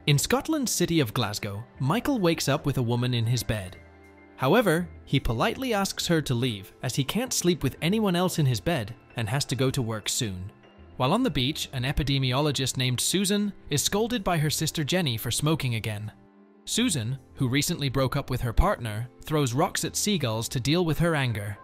In Scotland's city of Glasgow, Michael wakes up with a woman in his bed. However, he politely asks her to leave as he can't sleep with anyone else in his bed and has to go to work soon. While on the beach, an epidemiologist named Susan is scolded by her sister Jenny for smoking again. Susan, who recently broke up with her partner, throws rocks at seagulls to deal with her anger.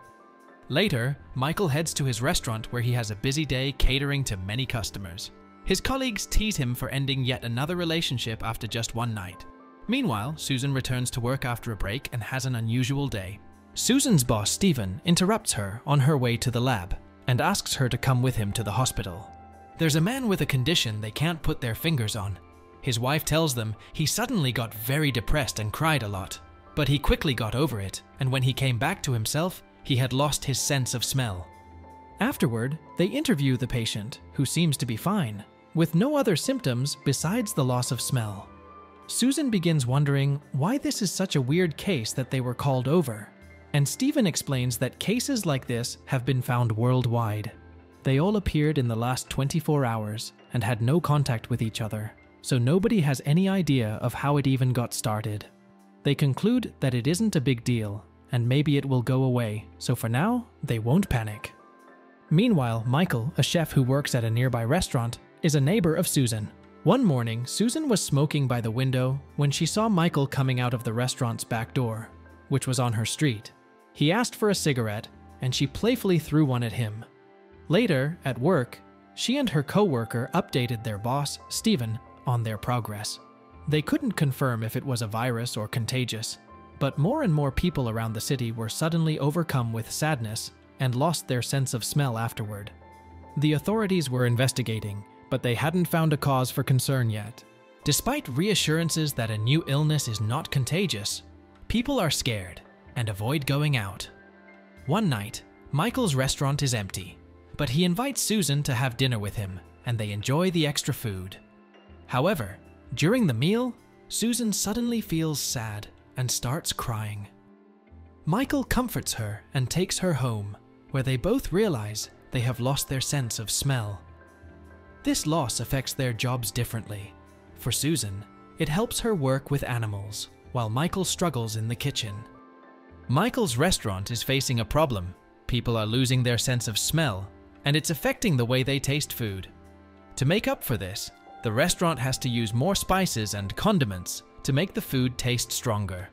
Later, Michael heads to his restaurant where he has a busy day catering to many customers. His colleagues tease him for ending yet another relationship after just one night. Meanwhile, Susan returns to work after a break and has an unusual day. Susan's boss, Stephen, interrupts her on her way to the lab and asks her to come with him to the hospital. There's a man with a condition they can't put their fingers on. His wife tells them he suddenly got very depressed and cried a lot, but he quickly got over it, and when he came back to himself, he had lost his sense of smell. Afterward, they interview the patient, who seems to be fine, with no other symptoms besides the loss of smell. Susan begins wondering why this is such a weird case that they were called over, and Stephen explains that cases like this have been found worldwide. They all appeared in the last 24 hours and had no contact with each other, so nobody has any idea of how it even got started. They conclude that it isn't a big deal, and maybe it will go away, so for now, they won't panic. Meanwhile, Michael, a chef who works at a nearby restaurant, is a neighbor of Susan. One morning, Susan was smoking by the window when she saw Michael coming out of the restaurant's back door, which was on her street. He asked for a cigarette, and she playfully threw one at him. Later, at work, she and her co-worker updated their boss, Stephen, on their progress. They couldn't confirm if it was a virus or contagious, but more and more people around the city were suddenly overcome with sadness and lost their sense of smell afterward. The authorities were investigating, but they hadn't found a cause for concern yet. Despite reassurances that a new illness is not contagious, people are scared and avoid going out. One night, Michael's restaurant is empty, but he invites Susan to have dinner with him, and they enjoy the extra food. However, during the meal, Susan suddenly feels sad and starts crying. Michael comforts her and takes her home, where they both realize they have lost their sense of smell. This loss affects their jobs differently. For Susan, it helps her work with animals, while Michael struggles in the kitchen. Michael's restaurant is facing a problem. People are losing their sense of smell, and it's affecting the way they taste food. To make up for this, the restaurant has to use more spices and condiments to make the food taste stronger.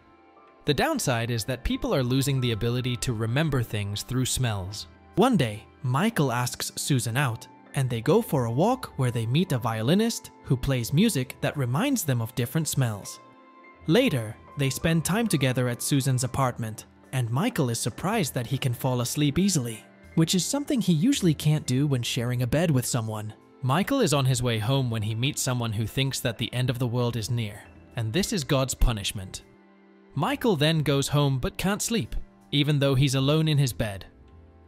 The downside is that people are losing the ability to remember things through smells. One day, Michael asks Susan out, and they go for a walk where they meet a violinist who plays music that reminds them of different smells. Later, they spend time together at Susan's apartment, and Michael is surprised that he can fall asleep easily, which is something he usually can't do when sharing a bed with someone. Michael is on his way home when he meets someone who thinks that the end of the world is near, and this is God's punishment. Michael then goes home but can't sleep, even though he's alone in his bed.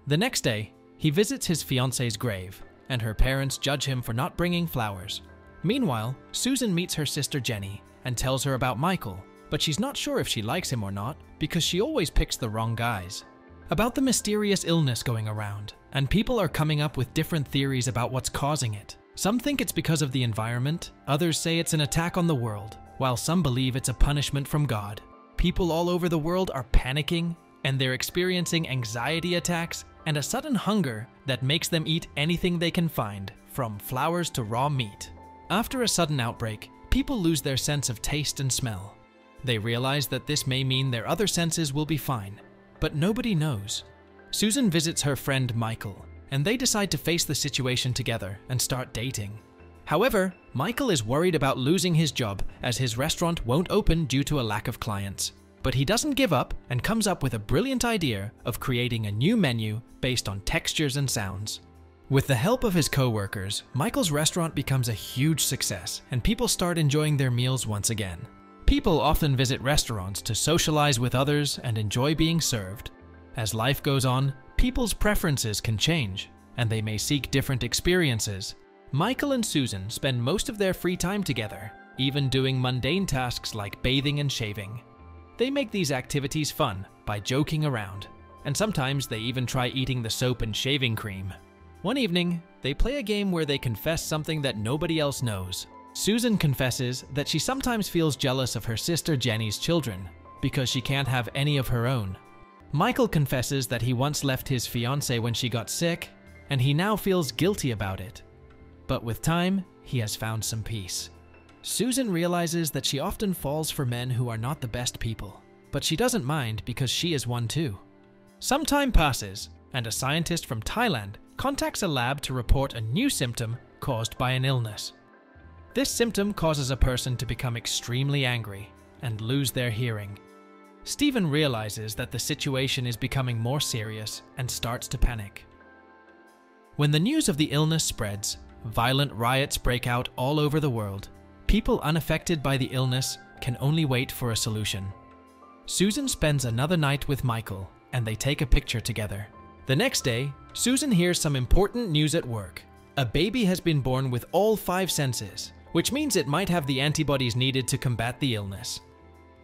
The next day, he visits his fiance's grave, and her parents judge him for not bringing flowers. Meanwhile, Susan meets her sister Jenny and tells her about Michael, but she's not sure if she likes him or not because she always picks the wrong guys. About the mysterious illness going around, and people are coming up with different theories about what's causing it. Some think it's because of the environment, others say it's an attack on the world, while some believe it's a punishment from God. People all over the world are panicking, and they're experiencing anxiety attacks and a sudden hunger that makes them eat anything they can find, from flowers to raw meat. After a sudden outbreak, people lose their sense of taste and smell. They realize that this may mean their other senses will be fine, but nobody knows. Susan visits her friend Michael, and they decide to face the situation together and start dating. However, Michael is worried about losing his job as his restaurant won't open due to a lack of clients. But he doesn't give up and comes up with a brilliant idea of creating a new menu based on textures and sounds. With the help of his co-workers, Michael's restaurant becomes a huge success, and people start enjoying their meals once again. People often visit restaurants to socialize with others and enjoy being served. As life goes on, people's preferences can change, and they may seek different experiences. Michael and Susan spend most of their free time together, even doing mundane tasks like bathing and shaving. They make these activities fun by joking around, and sometimes they even try eating the soap and shaving cream. One evening, they play a game where they confess something that nobody else knows. Susan confesses that she sometimes feels jealous of her sister Jenny's children because she can't have any of her own. Michael confesses that he once left his fiancée when she got sick, and he now feels guilty about it. But with time, he has found some peace. Susan realizes that she often falls for men who are not the best people, but she doesn't mind because she is one too. Some time passes, and a scientist from Thailand contacts a lab to report a new symptom caused by an illness. This symptom causes a person to become extremely angry and lose their hearing. Stephen realizes that the situation is becoming more serious and starts to panic. When the news of the illness spreads, violent riots break out all over the world. People unaffected by the illness can only wait for a solution. Susan spends another night with Michael, and they take a picture together. The next day, Susan hears some important news at work. A baby has been born with all 5 senses, which means it might have the antibodies needed to combat the illness.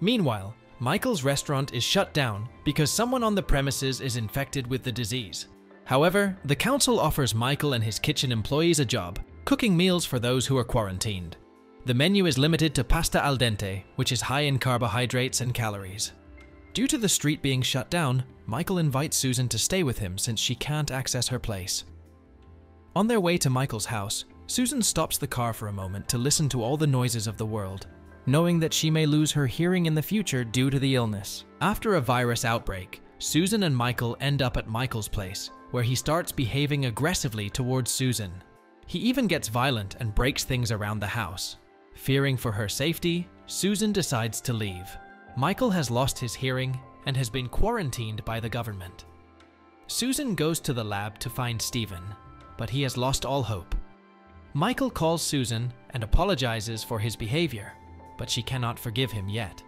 Meanwhile, Michael's restaurant is shut down because someone on the premises is infected with the disease. However, the council offers Michael and his kitchen employees a job, cooking meals for those who are quarantined. The menu is limited to pasta al dente, which is high in carbohydrates and calories. Due to the street being shut down, Michael invites Susan to stay with him since she can't access her place. On their way to Michael's house, Susan stops the car for a moment to listen to all the noises of the world, knowing that she may lose her hearing in the future due to the illness. After a virus outbreak, Susan and Michael end up at Michael's place, where he starts behaving aggressively towards Susan. He even gets violent and breaks things around the house. Fearing for her safety, Susan decides to leave. Michael has lost his hearing and has been quarantined by the government. Susan goes to the lab to find Stephen, but he has lost all hope. Michael calls Susan and apologizes for his behavior, but she cannot forgive him yet.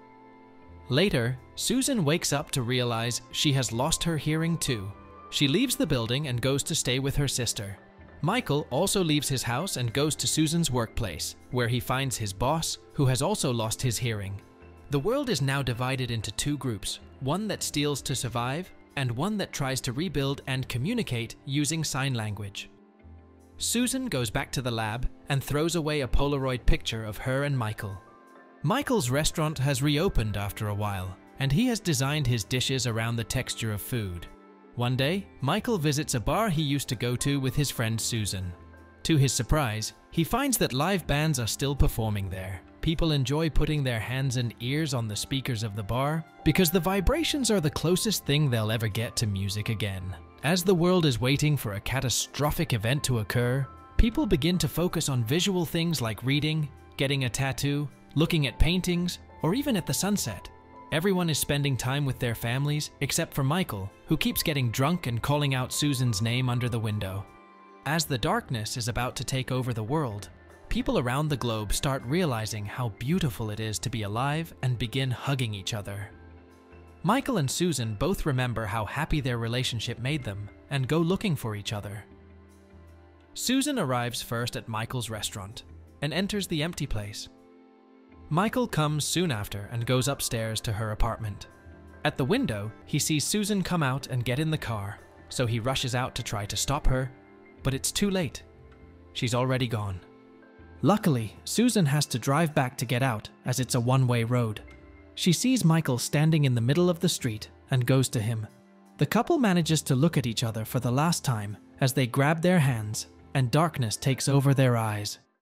Later, Susan wakes up to realize she has lost her hearing too. She leaves the building and goes to stay with her sister. Michael also leaves his house and goes to Susan's workplace, where he finds his boss, who has also lost his hearing. The world is now divided into 2 groups, one that steals to survive, and one that tries to rebuild and communicate using sign language. Susan goes back to the lab and throws away a Polaroid picture of her and Michael. Michael's restaurant has reopened after a while, and he has designed his dishes around the texture of food. One day, Michael visits a bar he used to go to with his friend Susan. To his surprise, he finds that live bands are still performing there. People enjoy putting their hands and ears on the speakers of the bar because the vibrations are the closest thing they'll ever get to music again. As the world is waiting for a catastrophic event to occur, people begin to focus on visual things like reading, getting a tattoo, looking at paintings, or even at the sunset. Everyone is spending time with their families except for Michael, who keeps getting drunk and calling out Susan's name under the window. As the darkness is about to take over the world, people around the globe start realizing how beautiful it is to be alive and begin hugging each other. Michael and Susan both remember how happy their relationship made them and go looking for each other. Susan arrives first at Michael's restaurant and enters the empty place. Michael comes soon after and goes upstairs to her apartment. At the window, he sees Susan come out and get in the car, so he rushes out to try to stop her, but it's too late. She's already gone. Luckily, Susan has to drive back to get out, as it's a one-way road. She sees Michael standing in the middle of the street and goes to him. The couple manages to look at each other for the last time as they grab their hands, and darkness takes over their eyes.